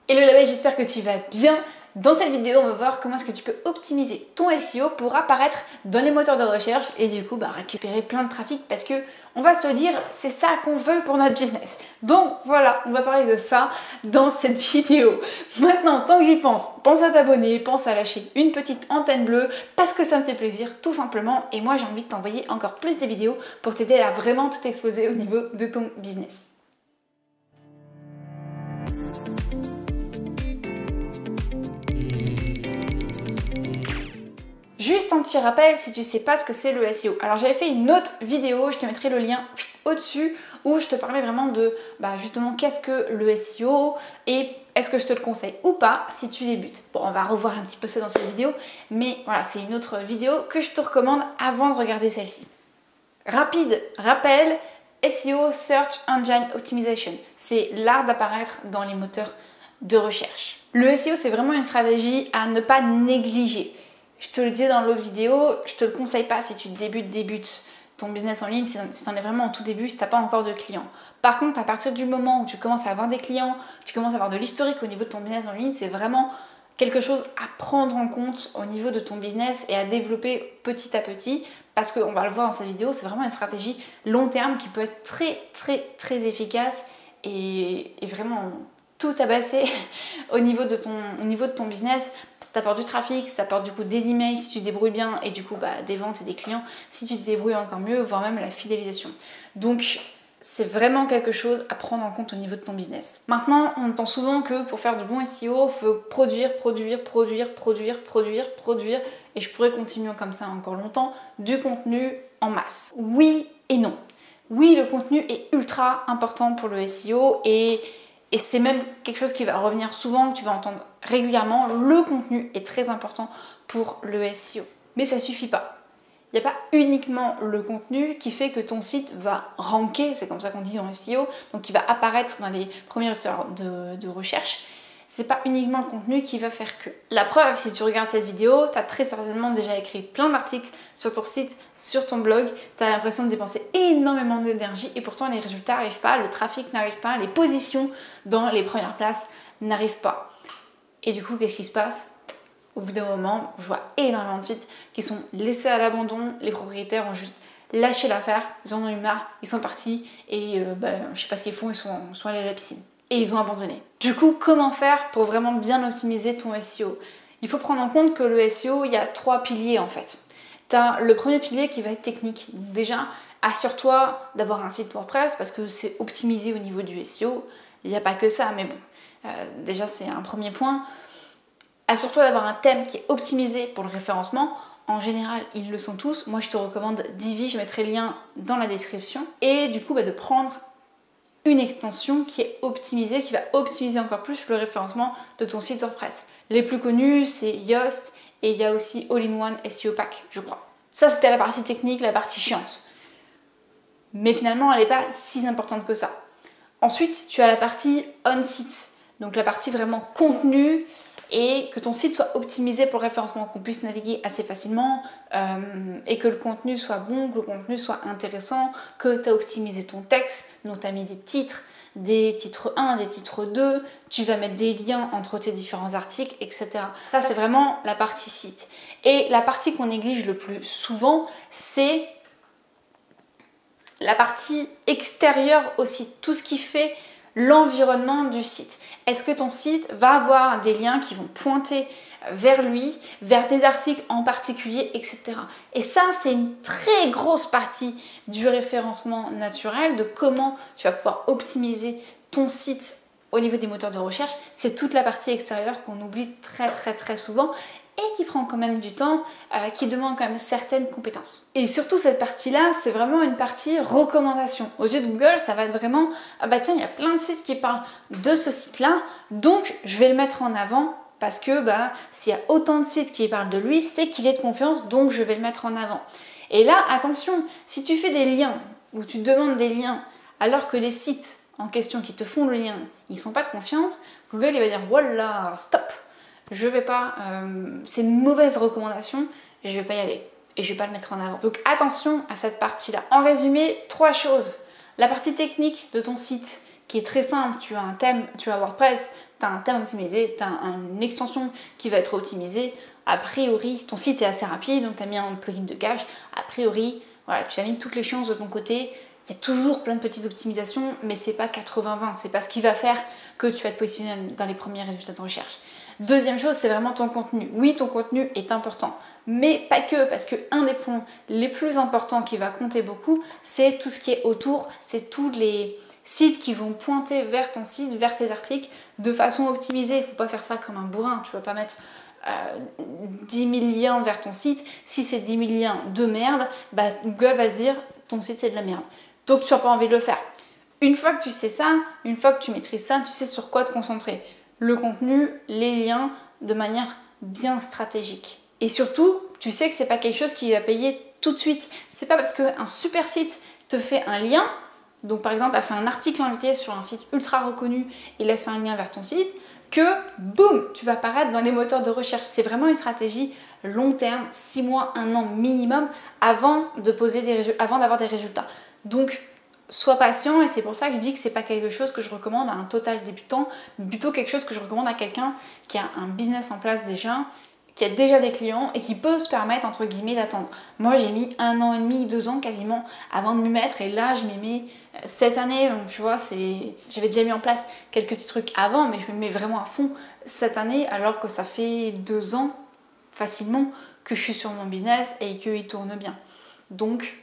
Hello là-bas, j'espère que tu vas bien. Dans cette vidéo, on va voir comment est-ce que tu peux optimiser ton SEO pour apparaître dans les moteurs de recherche et du coup récupérer plein de trafic parce que on va se le dire, c'est ça qu'on veut pour notre business. Donc voilà, on va parler de ça dans cette vidéo. Maintenant, tant que j'y pense à t'abonner, pense à lâcher une petite antenne bleue parce que ça me fait plaisir tout simplement et moi j'ai envie de t'envoyer encore plus de vidéos pour t'aider à vraiment tout exploser au niveau de ton business. Juste un petit rappel si tu ne sais pas ce que c'est le SEO. Alors j'avais fait une autre vidéo, je te mettrai le lien au-dessus où je te parlais vraiment de justement qu'est-ce que le SEO et est-ce que je te le conseille ou pas si tu débutes. Bon, on va revoir un petit peu ça dans cette vidéo, mais voilà, c'est une autre vidéo que je te recommande avant de regarder celle-ci. Rapide rappel, SEO, Search Engine Optimization, c'est l'art d'apparaître dans les moteurs de recherche. Le SEO, c'est vraiment une stratégie à ne pas négliger. Je te le disais dans l'autre vidéo, je te le conseille pas si tu débutes ton business en ligne, si tu en es vraiment en tout début, si tu n'as pas encore de clients. Par contre, à partir du moment où tu commences à avoir des clients, tu commences à avoir de l'historique au niveau de ton business en ligne, c'est vraiment quelque chose à prendre en compte au niveau de ton business et à développer petit à petit parce qu'on va le voir dans cette vidéo, c'est vraiment une stratégie long terme qui peut être très efficace et vraiment tout tabasser au niveau de ton business. Ça t'apporte du trafic, ça t'apporte du coup des emails si tu te débrouilles bien et du coup des ventes et des clients si tu te débrouilles encore mieux, voire même la fidélisation. Donc c'est vraiment quelque chose à prendre en compte au niveau de ton business. Maintenant, on entend souvent que pour faire du bon SEO, il faut produire et je pourrais continuer comme ça encore longtemps, du contenu en masse. Oui et non. Oui, le contenu est ultra important pour le SEO et c'est même quelque chose qui va revenir souvent, que tu vas entendre régulièrement. Le contenu est très important pour le SEO. Mais ça ne suffit pas. Il n'y a pas uniquement le contenu qui fait que ton site va ranker, c'est comme ça qu'on dit dans le SEO, donc qui va apparaître dans les premiers moteurs de recherche. C'est pas uniquement le contenu qui va faire que. La preuve, si tu regardes cette vidéo, tu as très certainement déjà écrit plein d'articles sur ton site, sur ton blog, tu as l'impression de dépenser énormément d'énergie et pourtant les résultats n'arrivent pas, le trafic n'arrive pas, les positions dans les premières places n'arrivent pas. Et du coup, qu'est-ce qui se passe ? Au bout d'un moment, je vois énormément de sites qui sont laissés à l'abandon, les propriétaires ont juste lâché l'affaire, ils en ont eu marre, ils sont partis et je sais pas ce qu'ils font, ils sont allés à la piscine. Et ils ont abandonné. Du coup, comment faire pour vraiment bien optimiser ton SEO ? Il faut prendre en compte que le SEO, il y a 3 piliers en fait. Tu as le premier pilier qui va être technique. Donc déjà, assure-toi d'avoir un site WordPress parce que c'est optimisé au niveau du SEO. Il n'y a pas que ça, mais bon, déjà c'est un premier point. Assure-toi d'avoir un thème qui est optimisé pour le référencement. En général, ils le sont tous. Moi, je te recommande Divi, je mettrai le lien dans la description. Et du coup, de prendre une extension qui est optimisée, qui va optimiser encore plus le référencement de ton site WordPress. Les plus connus, c'est Yoast et il y a aussi All-in-One SEO Pack, je crois. Ça, c'était la partie technique, la partie chiante. Mais finalement, elle n'est pas si importante que ça. Ensuite, tu as la partie on-site, donc la partie vraiment contenu et que ton site soit optimisé pour le référencement, qu'on puisse naviguer assez facilement et que le contenu soit bon, que le contenu soit intéressant, que tu as optimisé ton texte, donc tu as mis des titres 1, des titres 2, tu vas mettre des liens entre tes différents articles, etc. Ça, c'est vraiment la partie site. Et la partie qu'on néglige le plus souvent, c'est la partie extérieure au site, tout ce qui fait l'environnement du site. Est-ce que ton site va avoir des liens qui vont pointer vers lui, vers des articles en particulier, etc. Et ça, c'est une très grosse partie du référencement naturel, de comment tu vas pouvoir optimiser ton site au niveau des moteurs de recherche. C'est toute la partie extérieure qu'on oublie très souvent et qui prend quand même du temps, qui demande quand même certaines compétences. Et surtout cette partie-là, c'est vraiment une partie recommandation. Aux yeux de Google, ça va être vraiment « Ah bah tiens, il y a plein de sites qui parlent de ce site-là, donc je vais le mettre en avant parce que s'il y a autant de sites qui parlent de lui, c'est qu'il est de confiance, donc je vais le mettre en avant. » Et là, attention, si tu fais des liens ou tu demandes des liens alors que les sites en question qui te font le lien, ils ne sont pas de confiance, Google il va dire « Voilà, stop !» Je vais pas, c'est une mauvaise recommandation, je vais pas y aller et je vais pas le mettre en avant. Donc attention à cette partie-là. En résumé, 3 choses. La partie technique de ton site qui est très simple. Tu as un thème, tu as WordPress, tu as un thème optimisé, tu as une extension qui va être optimisée. A priori, ton site est assez rapide, donc tu as mis un plugin de cache. A priori, voilà, tu as mis toutes les chances de ton côté. Il y a toujours plein de petites optimisations, mais c'est pas 80-20. C'est pas ce qui va faire que tu vas te positionner dans les premiers résultats de recherche. Deuxième chose, c'est vraiment ton contenu. Oui, ton contenu est important, mais pas que, parce que un des points les plus importants qui va compter beaucoup, c'est tout ce qui est autour, c'est tous les sites qui vont pointer vers ton site, vers tes articles de façon optimisée. Il ne faut pas faire ça comme un bourrin, tu ne vas pas mettre 10 000 liens vers ton site. Si c'est 10 000 liens de merde, bah, Google va se dire ton site c'est de la merde. Donc tu n'as pas envie de le faire. Une fois que tu sais ça, une fois que tu maîtrises ça, tu sais sur quoi te concentrer. Le contenu, les liens, de manière bien stratégique. Et surtout, tu sais que c'est pas quelque chose qui va payer tout de suite. C'est pas parce qu'un super site te fait un lien, donc par exemple, a fait un article invité sur un site ultra reconnu, il a fait un lien vers ton site, que boum, tu vas apparaître dans les moteurs de recherche. C'est vraiment une stratégie long terme, 6 mois, 1 an minimum, avant d'avoir des résultats. Donc, sois patient, et c'est pour ça que je dis que c'est pas quelque chose que je recommande à un total débutant, mais plutôt quelque chose que je recommande à quelqu'un qui a un business en place déjà, qui a déjà des clients et qui peut se permettre entre guillemets d'attendre. Moi j'ai mis 1 an et demi, 2 ans quasiment avant de m'y mettre, et là je m'y mets cette année, donc tu vois, j'avais déjà mis en place quelques petits trucs avant, mais je me mets vraiment à fond cette année, alors que ça fait 2 ans facilement que je suis sur mon business et qu'il tourne bien. Donc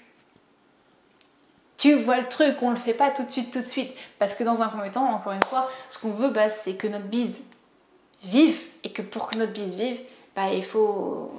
tu vois le truc, on ne le fait pas tout de suite. Parce que dans un premier temps, encore une fois, ce qu'on veut, c'est que notre biz vive. Et que pour que notre biz vive, il faut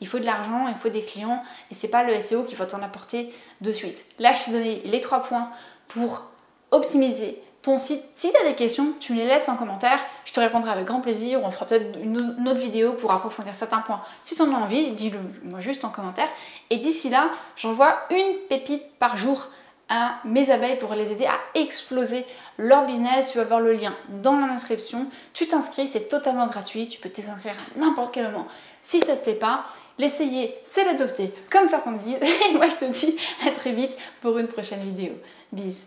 de l'argent, il faut des clients. Et c'est pas le SEO qui va t'en apporter de suite. Là, je t'ai donné les 3 points pour optimiser ton site. Si tu as des questions, tu me les laisses en commentaire. Je te répondrai avec grand plaisir. On fera peut-être une autre vidéo pour approfondir certains points. Si tu en as envie, dis-le moi juste en commentaire. Et d'ici là, j'envoie une pépite par jour à mes abeilles pour les aider à exploser leur business. Tu vas voir le lien dans la description. Tu t'inscris, c'est totalement gratuit. Tu peux t'inscrire à n'importe quel moment. Si ça ne te plaît pas, l'essayer, c'est l'adopter, comme certains disent. Et moi, je te dis à très vite pour une prochaine vidéo. Bisous.